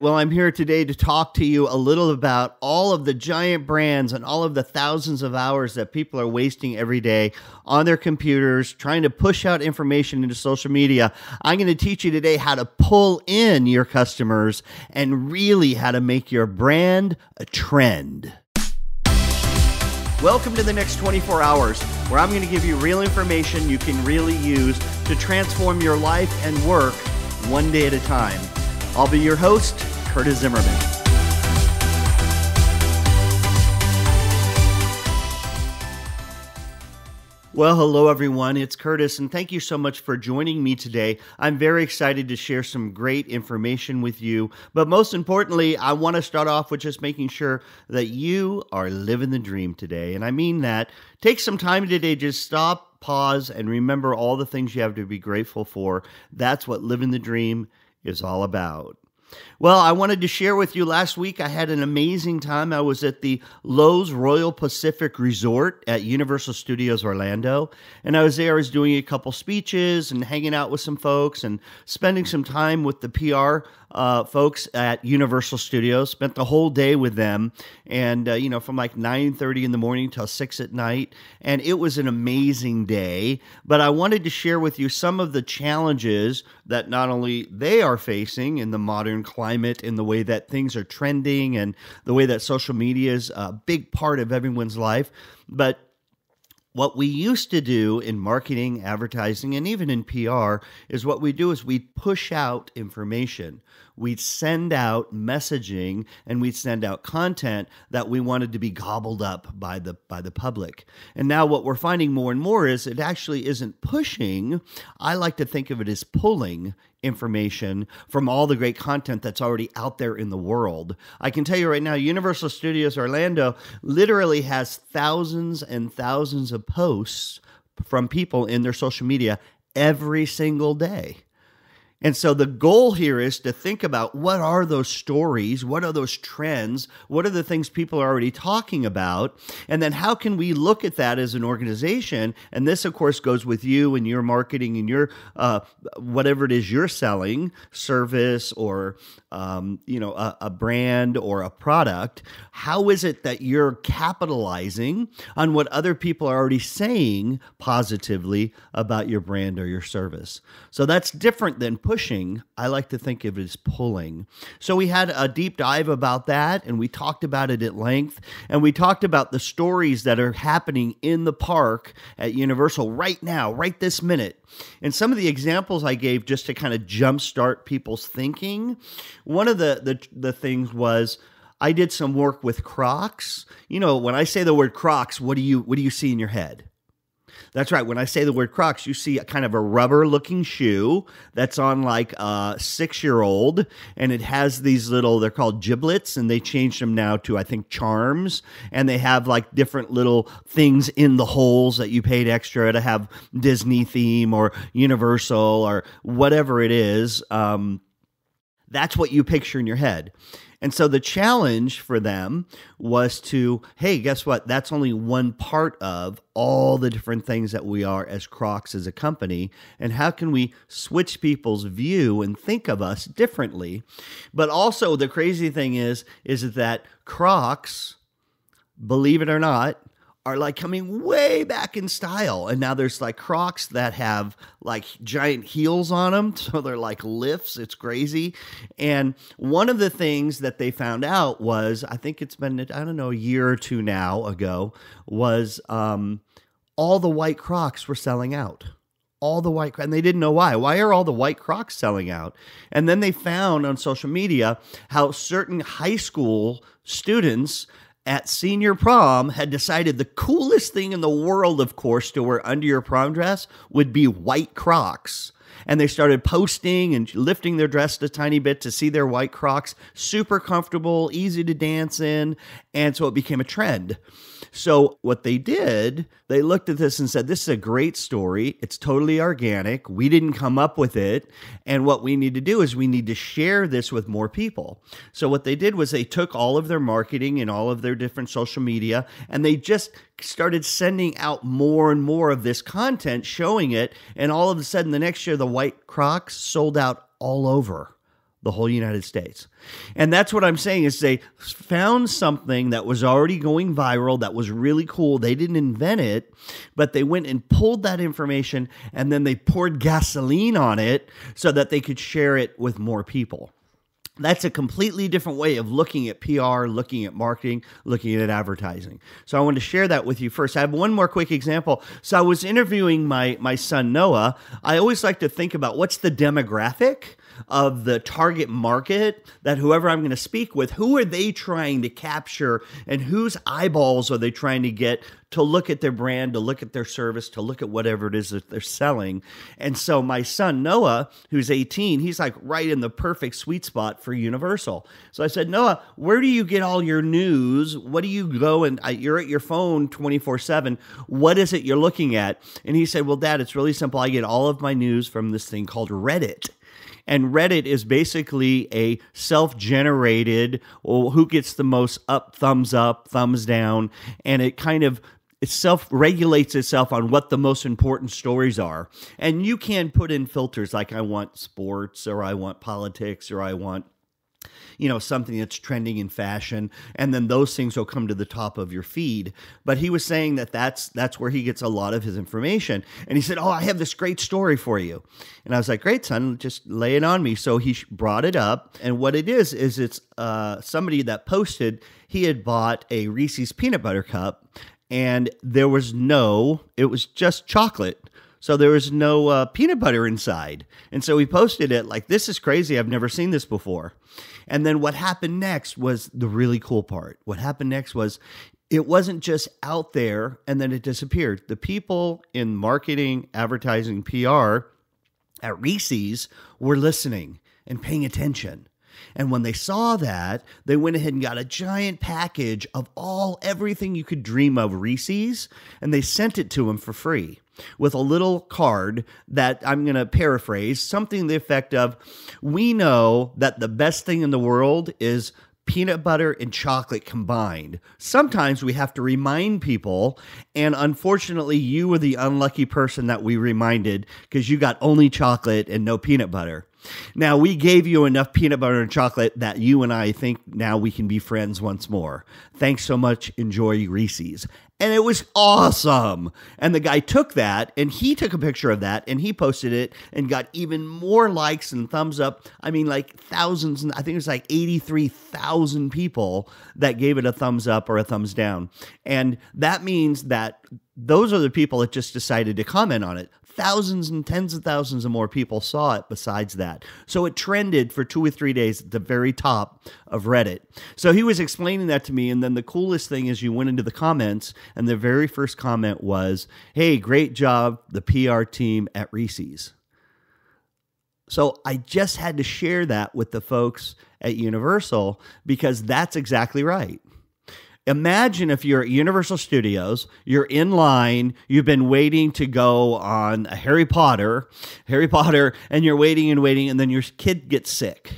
Well, I'm here today to talk to you a little about all of the giant brands and all of the thousands of hours that people are wasting every day on their computers trying to push out information into social media. I'm going to teach you today how to pull in your customers and really how to make your brand a trend. Welcome to the next 24 hours, where I'm going to give you real information you can really use to transform your life and work one day at a time. I'll be your host, Curtis Zimmerman. Well, hello everyone, it's Curtis, and thank you so much for joining me today. I'm very excited to share some great information with you, but most importantly, I want to start off with just making sure that you are living the dream today, and I mean that. Take some time today, just stop, pause, and remember all the things you have to be grateful for. That's what living the dream is all about. Well, I wanted to share with you last week, I had an amazing time. I was at the Loews Royal Pacific Resort at Universal Studios Orlando, and I was doing a couple speeches and hanging out with some folks and spending some time with the PR folks at Universal Studios. Spent the whole day with them, and from like 9:30 in the morning till 6 at night, and it was an amazing day. But I wanted to share with you some of the challenges that not only they are facing in the modern climate, in the way that things are trending and the way that social media is a big part of everyone's life, but what we used to do in marketing, advertising, and even in PR is what we do is we push out information. We'd send out messaging and we'd send out content that we wanted to be gobbled up by the public. And now what we're finding more and more is it actually isn't pushing. I like to think of it as pulling information from all the great content that's already out there in the world. I can tell you right now, Universal Studios Orlando literally has thousands and thousands of posts from people in their social media every single day. And so the goal here is to think about what are those stories, what are those trends, what are the things people are already talking about, and then how can we look at that as an organization? And this, of course, goes with you and your marketing and your whatever it is you're selling, service or a brand or a product. How is it that you're capitalizing on what other people are already saying positively about your brand or your service? So that's different than pushing. I like to think of it as pulling. So we had a deep dive about that, and we talked about it at length, and we talked about the stories that are happening in the park at Universal right now, right this minute. And some of the examples I gave just to kind of jumpstart people's thinking, one of the things was I did some work with Crocs. You know, when I say the word Crocs, what do you see in your head? That's right. When I say the word Crocs, you see a kind of a rubber-looking shoe that's on like a 6-year-old, and it has these they're called giblets, and they changed them now to, I think, charms, and they have like different little things in the holes that you paid extra to have Disney theme or Universal or whatever it is. That's what you picture in your head. And so the challenge for them was to, hey, guess what? That's only one part of all the different things that we are as Crocs as a company. And how can we switch people's view and think of us differently? But also the crazy thing is that Crocs, believe it or not, are like coming way back in style. And now there's like Crocs that have like giant heels on them. So they're like lifts. It's crazy. And one of the things that they found out was, I think it's been, a year or two now ago, was all the white Crocs were selling out. All the white, and they didn't know why. Why are all the white Crocs selling out? And then they found on social media how certain high school students at senior prom had decided the coolest thing in the world, of course, to wear under your prom dress would be white Crocs. And they started posting and lifting their dress a tiny bit to see their white Crocs. Super comfortable, easy to dance in. And so it became a trend. So what they did, they looked at this and said, this is a great story. It's totally organic. We didn't come up with it. And what we need to do is we need to share this with more people. So what they did was they took all of their marketing and all of their different social media, and they just started sending out more and more of this content, showing it. And all of a sudden, the next year, the white Crocs sold out all over the whole United States. And that's what I'm saying is they found something that was already going viral, that was really cool. They didn't invent it, but they went and pulled that information and then they poured gasoline on it so that they could share it with more people. That's a completely different way of looking at PR, looking at marketing, looking at advertising. So I wanted to share that with you first. I have one more quick example. So I was interviewing my son, Noah. I always like to think about what's the demographic of the target market that whoever I'm going to speak with, who are they trying to capture and whose eyeballs are they trying to get to look at their brand, to look at their service, to look at whatever it is that they're selling. And so my son, Noah, who's 18, he's like right in the perfect sweet spot for Universal. So I said, Noah, where do you get all your news? What do you go and you're at your phone 24/7. What is it you're looking at? And he said, well, Dad, it's really simple. I get all of my news from this thing called Reddit. And Reddit is basically a self-generated, who gets the most thumbs up, thumbs down, and it self-regulates itself on what the most important stories are. And you can put in filters like I want sports or I want politics or I want something that's trending in fashion, and then those things will come to the top of your feed. But he was saying that that's where he gets a lot of his information. And he said, I have this great story for you. And I was like, great, son, just lay it on me. So he brought it up. And what it is it's somebody that posted, he had bought a Reese's peanut butter cup, and it was just chocolate. So there was no peanut butter inside. And so he posted it like, this is crazy. I've never seen this before. And then what happened next was the really cool part. What happened next was it wasn't just out there and then it disappeared. The people in marketing, advertising, PR at Reese's were listening and paying attention. And when they saw that, they went ahead and got a giant package of everything you could dream of Reese's, and they sent it to him for free with a little card that I'm going to paraphrase, something to the effect of, we know that the best thing in the world is peanut butter and chocolate combined. Sometimes we have to remind people, and unfortunately, you were the unlucky person that we reminded because you got only chocolate and no peanut butter. Now, we gave you enough peanut butter and chocolate that you and I think now we can be friends once more. Thanks so much. Enjoy Reese's. And it was awesome. And the guy took that and he took a picture of that and he posted it and got even more likes and thumbs up. I mean, like thousands, I think it was like 83,000 people that gave it a thumbs up or a thumbs down. And that means that those are the people that just decided to comment on it. Thousands and tens of thousands of more people saw it besides that. So it trended for 2 or 3 days at the very top of Reddit. So he was explaining that to me. And then the coolest thing is you went into the comments and the very first comment was, hey, great job, the PR team at Reese's. So I just had to share that with the folks at Universal because that's exactly right. Imagine if you're at Universal Studios, you're in line, you've been waiting to go on a Harry Potter, and you're waiting, and then your kid gets sick.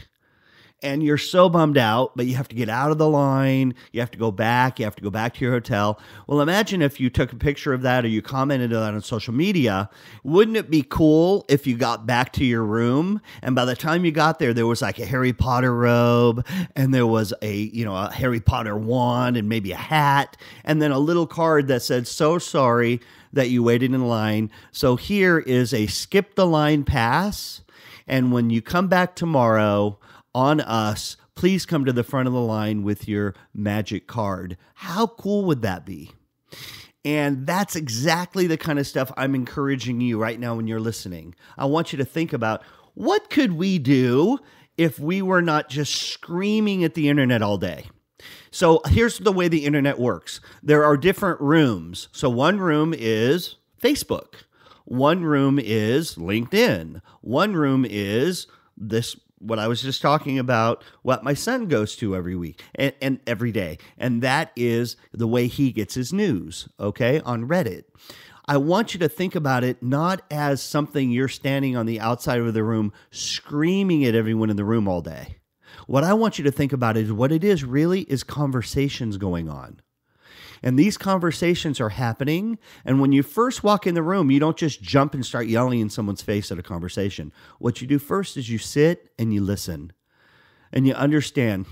And you're so bummed out, but you have to get out of the line. You have to go back to your hotel. Well, imagine if you took a picture of that or you commented on that on social media. Wouldn't it be cool if you got back to your room and by the time you got there, there was like a Harry Potter robe and there was a Harry Potter wand and maybe a hat and then a little card that said, so sorry that you waited in line. So here is a skip the line pass. And when you come back tomorrow, on us, please come to the front of the line with your magic card. How cool would that be? And that's exactly the kind of stuff I'm encouraging you right now when you're listening. I want you to think about what could we do if we were not just screaming at the internet all day? So here's the way the internet works. There are different rooms. So one room is Facebook. One room is LinkedIn. One room is what I was just talking about, what my son goes to every week and every day. And that is the way he gets his news, okay, on Reddit. I want you to think about it not as something you're standing on the outside of the room screaming at everyone in the room all day. What I want you to think about is what it is really is conversations going on. And these conversations are happening. And when you first walk in the room, you don't just jump and start yelling in someone's face at a conversation. What you do first is you sit and you listen. and you understand,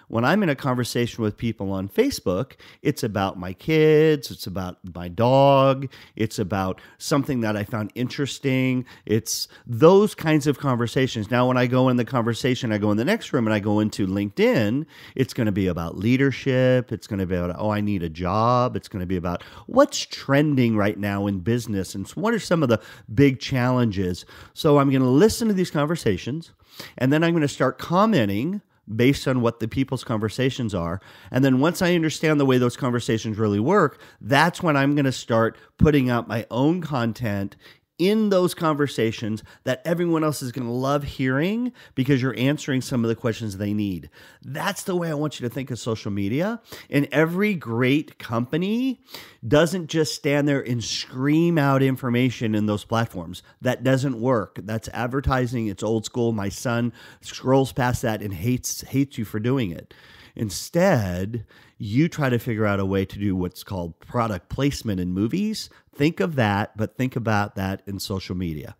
when I'm in a conversation with people on Facebook, it's about my kids, it's about my dog, it's about something that I found interesting. It's those kinds of conversations. Now, when I go in the conversation, I go in the next room and I go into LinkedIn, it's going to be about leadership. It's going to be about, I need a job. It's going to be about what's trending right now in business and what are some of the big challenges. So I'm going to listen to these conversations, and then I'm going to start commenting based on what the people's conversations are. And then once I understand the way those conversations really work, that's when I'm going to start putting out my own content in those conversations that everyone else is going to love hearing because you're answering some of the questions they need. That's the way I want you to think of social media. And every great company doesn't just stand there and scream out information in those platforms. That doesn't work. That's advertising. It's old school. My son scrolls past that and hates you for doing it. Instead, you try to figure out a way to do what's called product placement in movies. Think of that, but think about that in social media.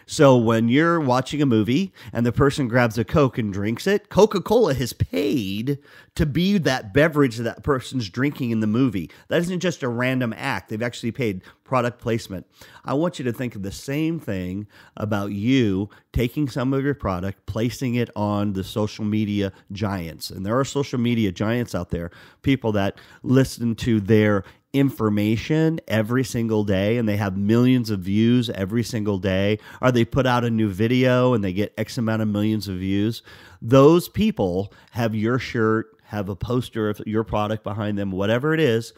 So when you're watching a movie and the person grabs a Coke and drinks it, Coca-Cola has paid to be that beverage that person's drinking in the movie. That isn't just a random act. They've actually paid product placement. I want you to think of the same thing about you taking some of your product, placing it on the social media giants. And there are social media giants out there, people that listen to their information every single day and they have millions of views every single day, or they put out a new video and they get X amount of millions of views. Those people have your shirt, have a poster of your product behind them, whatever it is,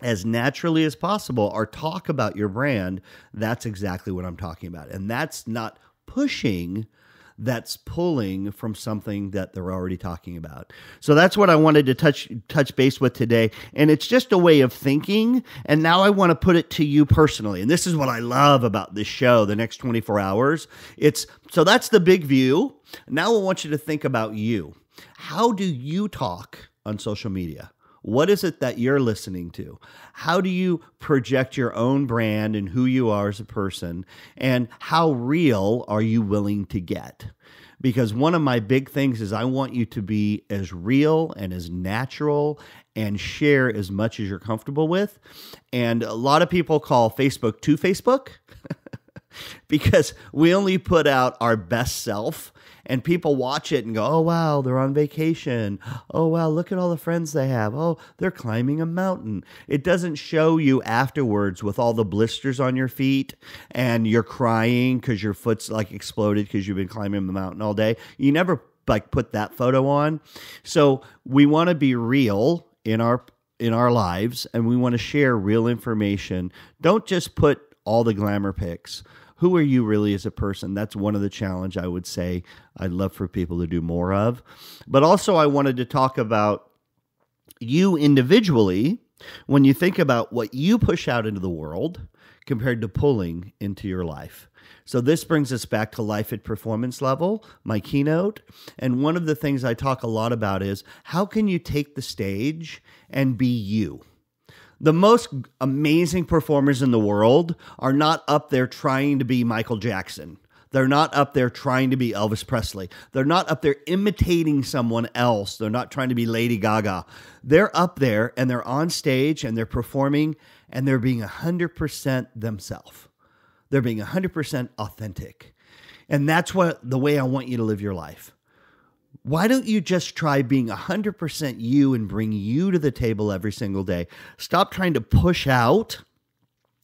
as naturally as possible, or talk about your brand. That's exactly what I'm talking about. And that's not pushing, that's pulling from something that they're already talking about. So that's what I wanted to touch base with today. And it's just a way of thinking. And now I want to put it to you personally. And this is what I love about this show, the next 24 hours. So that's the big view. Now I want you to think about you. How do you talk on social media? What is it that you're listening to? How do you project your own brand and who you are as a person? And how real are you willing to get? Because one of my big things is I want you to be as real and as natural and share as much as you're comfortable with. And a lot of people call Facebook to Facebook because we only put out our best self. And people watch it and go, oh, wow, they're on vacation. Oh, wow, look at all the friends they have. Oh, they're climbing a mountain. It doesn't show you afterwards with all the blisters on your feet and you're crying because your foot's like exploded because you've been climbing the mountain all day. You never like put that photo on. So we want to be real in our lives, and we want to share real information. Don't just put all the glamour pics. Who are you really as a person? That's one of the challenge I would say I'd love for people to do more of. But also I wanted to talk about you individually when you think about what you push out into the world compared to pulling into your life. So this brings us back to Life at Performance Level, my keynote. And one of the things I talk a lot about is how can you take the stage and be you? The most amazing performers in the world are not up there trying to be Michael Jackson. They're not up there trying to be Elvis Presley. They're not up there imitating someone else. They're not trying to be Lady Gaga. They're up there and they're on stage and they're performing and they're being 100% themselves. They're being 100% authentic. And that's the way I want you to live your life. Why don't you just try being 100% you and bring you to the table every single day? Stop trying to push out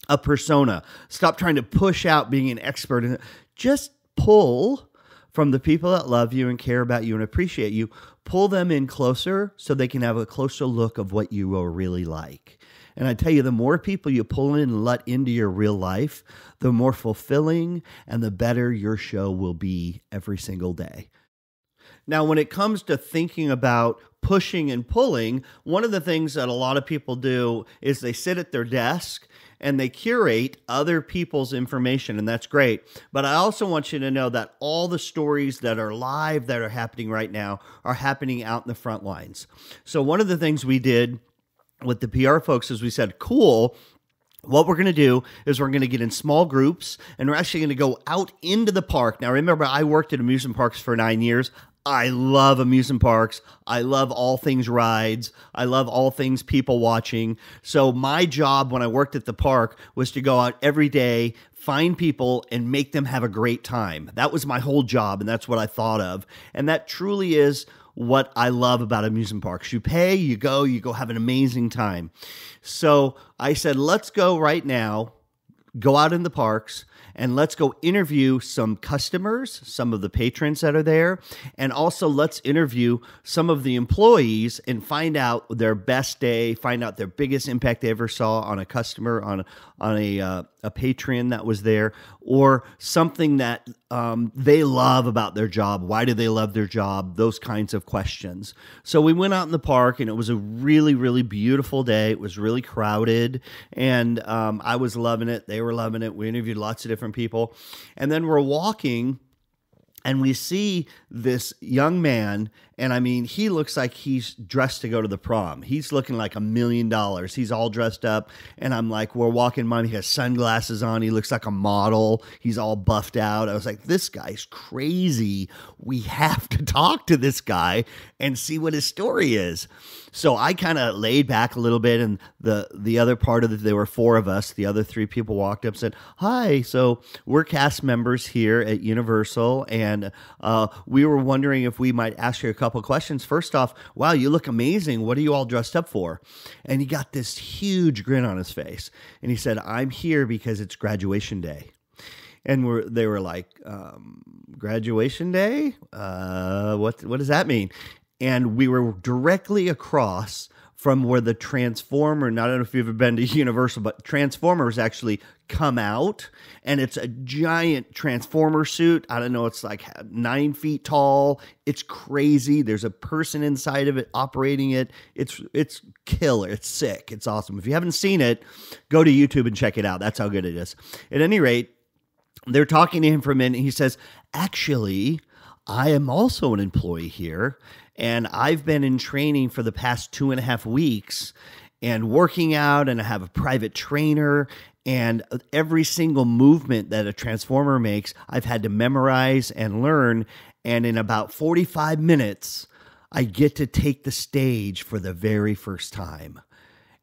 a persona. Stop trying to push out being an expert in it. Just pull from the people that love you and care about you and appreciate you. Pull them in closer so they can have a closer look of what you are really like. And I tell you, the more people you pull in and let into your real life, the more fulfilling and the better your show will be every single day. Now, when it comes to thinking about pushing and pulling, one of the things that a lot of people do is they sit at their desk and they curate other people's information, and that's great. But I also want you to know that all the stories that are live that are happening right now are happening out in the front lines. So one of the things we did with the PR folks is we said, cool, what we're going to do is we're going to get in small groups and we're actually going to go out into the park. Now, remember, I worked at amusement parks for 9 years. I love amusement parks. I love all things rides. I love all things people watching. So my job when I worked at the park was to go out every day, find people and make them have a great time. That was my whole job, and that's what I thought of. And that truly is what I love about amusement parks. You pay, you go have an amazing time. So I said, let's go right now, go out in the parks, and let's go interview some customers, some of the patrons that are there, and also let's interview some of the employees and find out their best day, find out their biggest impact they ever saw on a customer, on a patron that was there, or something that they love about their job. Why do they love their job? Those kinds of questions. So we went out in the park, and it was a really, really beautiful day. It was really crowded, and I was loving it. They were loving it. We interviewed lots of different people. And then we're walking, and we see this young man, and I mean, he looks like he's dressed to go to the prom. He's looking like $1 million. He's all dressed up, and I'm like, we're walking by him. He has sunglasses on. He looks like a model. He's all buffed out. I was like, this guy's crazy. We have to talk to this guy and see what his story is. So I kind of laid back a little bit, and the other part of it, there were 4 of us. The other 3 people walked up and said, hi, so we're cast members here at Universal, and we were wondering if we might ask you a couple questions. First off, wow, you look amazing. What are you all dressed up for? And he got this huge grin on his face, and he said, I'm here because it's graduation day. And they were like, graduation day? What does that mean? And we were directly across from where the Transformer, and I don't know if you've ever been to Universal, but Transformers actually come out, and it's a giant Transformer suit. I don't know, it's like 9 feet tall. It's crazy. There's a person inside of it operating it. It's killer. It's sick. It's awesome. If you haven't seen it, go to YouTube and check it out. That's how good it is. At any rate, they're talking to him for a minute, and he says, actually, I am also an employee here, and I've been in training for the past 2.5 weeks and working out, and I have a private trainer, and every single movement that a Transformer makes, I've had to memorize and learn, and in about 45 minutes, I get to take the stage for the very first time.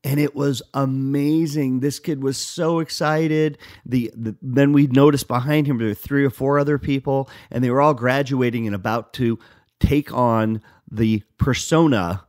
And it was amazing. This kid was so excited. Then we noticed behind him there were 3 or 4 other people, and they were all graduating and about to take on the persona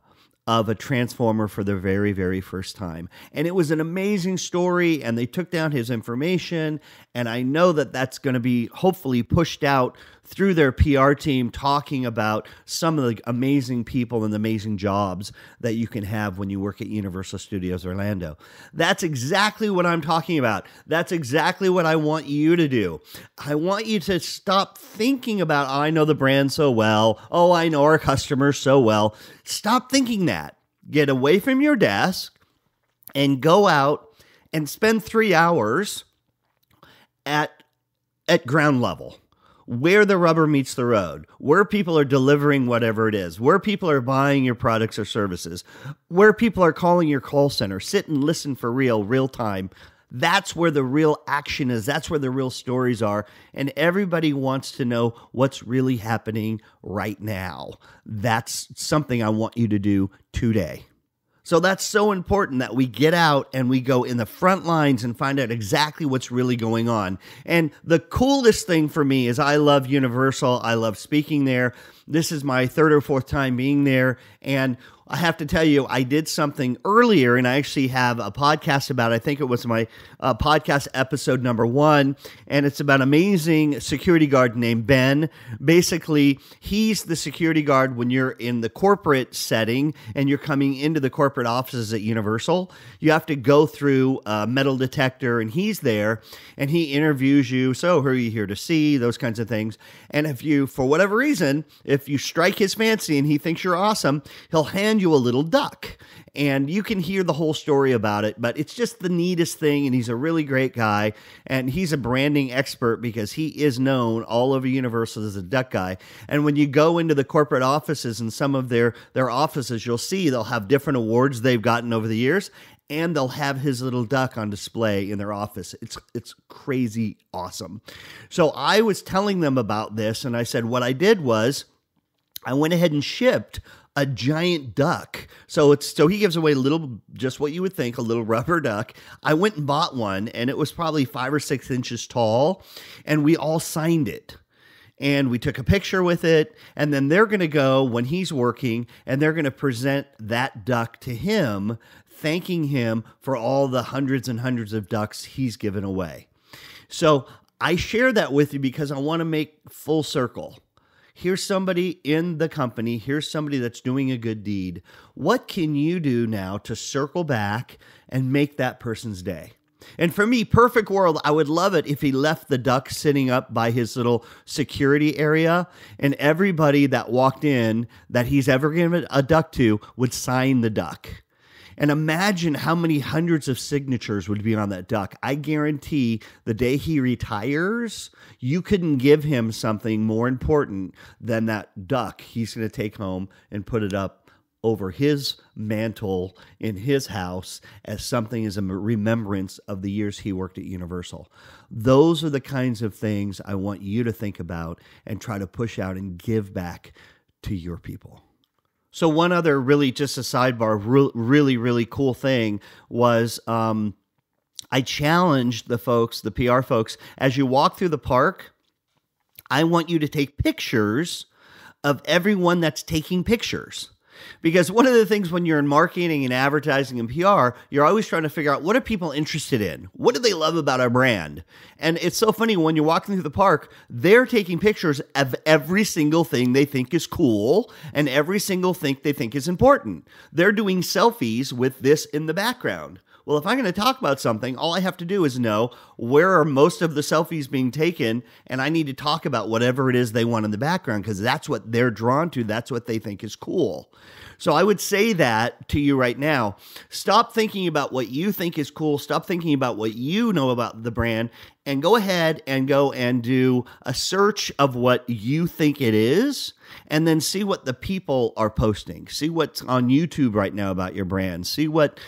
of a Transformer for the very, very first time. And it was an amazing story, and they took down his information, and I know that that's going to be hopefully pushed out through their PR team, talking about some of the amazing people and the amazing jobs that you can have when you work at Universal Studios Orlando. That's exactly what I'm talking about. That's exactly what I want you to do. I want you to stop thinking about, oh, I know the brand so well. Oh, I know our customers so well. Stop thinking that. Get away from your desk and go out and spend 3 hours at ground level, where the rubber meets the road, where people are delivering whatever it is, where people are buying your products or services, where people are calling your call center. Sit and listen for real time. That's where the real action is. That's where the real stories are. And everybody wants to know what's really happening right now. That's something I want you to do today. So that's so important that we get out and we go in the front lines and find out exactly what's really going on. And the coolest thing for me is I love Universal. I love speaking there. This is my 3rd or 4th time being there. And I have to tell you, I did something earlier, and I actually have a podcast about it. I think it was my podcast episode number 1, and it's about an amazing security guard named Ben. Basically, he's the security guard when you're in the corporate setting and you're coming into the corporate offices at Universal. You have to go through a metal detector, and he's there, and he interviews you. So who are you here to see? Those kinds of things. And if you, for whatever reason, if you strike his fancy and he thinks you're awesome, he'll hand you a little duck, and you can hear the whole story about it, but it's just the neatest thing, and he's a really great guy, and he's a branding expert because he is known all over Universal as a duck guy. And when you go into the corporate offices and some of their offices, you'll see they'll have different awards they've gotten over the years, and they'll have his little duck on display in their office. It's crazy awesome. So I was telling them about this, and I said what I did was I went ahead and shipped a giant duck. So he gives away just what you would think, a little rubber duck. I went and bought one, and it was probably 5 or 6 inches tall, and we all signed it. And we took a picture with it, and then they're going to go when he's working, and they're going to present that duck to him, thanking him for all the hundreds and hundreds of ducks he's given away. So I share that with you because I want to make full circle. Here's somebody in the company. Here's somebody that's doing a good deed. What can you do now to circle back and make that person's day? And for me, perfect world, I would love it if he left the duck sitting up by his little security area, and everybody that walked in that he's ever given a duck to would sign the duck. And imagine how many hundreds of signatures would be on that duck. I guarantee the day he retires, you couldn't give him something more important than that duck he's going to take home and put it up over his mantle in his house as something as a remembrance of the years he worked at Universal. Those are the kinds of things I want you to think about and try to push out and give back to your people. So one other really just a sidebar, really cool thing was I challenged the PR folks, as you walk through the park, I want you to take pictures of everyone that's taking pictures. Because one of the things when you're in marketing and advertising and PR, you're always trying to figure out, what are people interested in? What do they love about our brand? And it's so funny when you're walking through the park, they're taking pictures of every single thing they think is cool and every single thing they think is important. They're doing selfies with this in the background. Well, if I'm going to talk about something, all I have to do is know where are most of the selfies being taken, and I need to talk about whatever it is they want in the background because that's what they're drawn to. That's what they think is cool. So I would say that to you right now. Stop thinking about what you think is cool. Stop thinking about what you know about the brand and go ahead and go and do a search of what you think it is and then see what the people are posting. See what's on YouTube right now about your brand. See what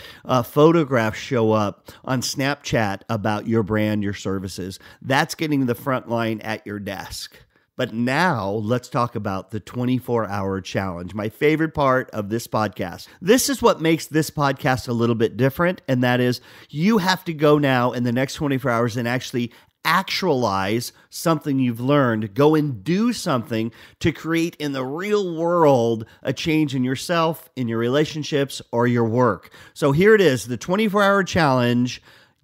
photographs show up on Snapchat about your brand, your services. That's getting the front line at your desk. But now let's talk about the 24-hour challenge, my favorite part of this podcast. This is what makes this podcast a little bit different, and that is you have to go now in the next 24 hours and actually actualize something you've learned. Go and do something to create in the real world a change in yourself, in your relationships, or your work. So here it is, the 24-hour challenge.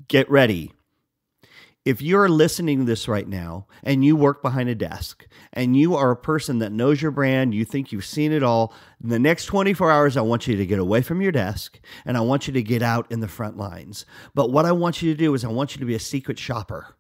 Get ready. If you're listening to this right now and you work behind a desk and you are a person that knows your brand, you think you've seen it all, in the next 24 hours, I want you to get away from your desk and I want you to get out in the front lines. But what I want you to do is I want you to be a secret shopper.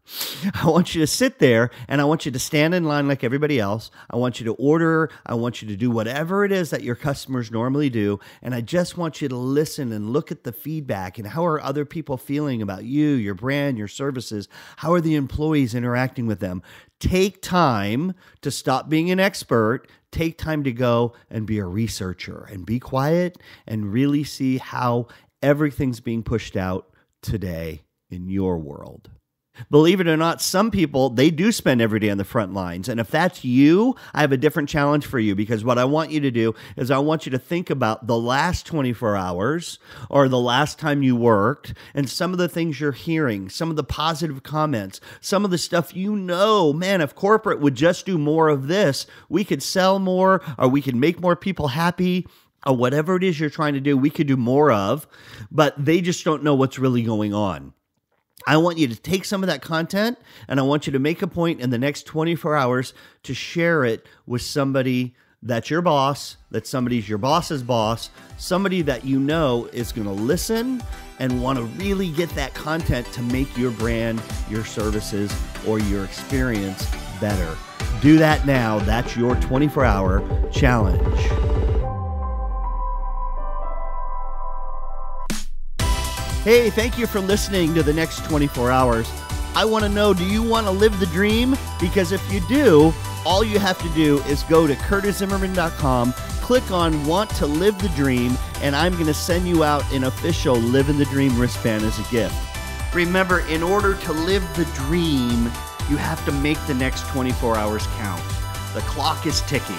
I want you to sit there and I want you to stand in line like everybody else. I want you to order. I want you to do whatever it is that your customers normally do. And I just want you to listen and look at the feedback and how are other people feeling about you, your brand, your services. How are the employees interacting with them? Take time to stop being an expert. Take time to go and be a researcher and be quiet and really see how everything's being pushed out today in your world. Believe it or not, some people, they do spend every day on the front lines. And if that's you, I have a different challenge for you because what I want you to do is I want you to think about the last 24 hours or the last time you worked and some of the things you're hearing, some of the positive comments, some of the stuff man, if corporate would just do more of this, we could sell more or we could make more people happy. Or whatever it is you're trying to do, we could do more of, but they just don't know what's really going on. I want you to take some of that content and I want you to make a point in the next 24 hours to share it with somebody that's your boss, that somebody's your boss's boss, somebody that you know is going to listen and want to really get that content to make your brand, your services, or your experience better. Do that now. That's your 24-hour challenge. Hey, thank you for listening to the next 24 hours. I want to know, do you want to live the dream? Because if you do, all you have to do is go to curtiszimmerman.com, click on Want to Live the Dream, and I'm going to send you out an official Living the Dream wristband as a gift. Remember, in order to live the dream, you have to make the next 24 hours count. The clock is ticking.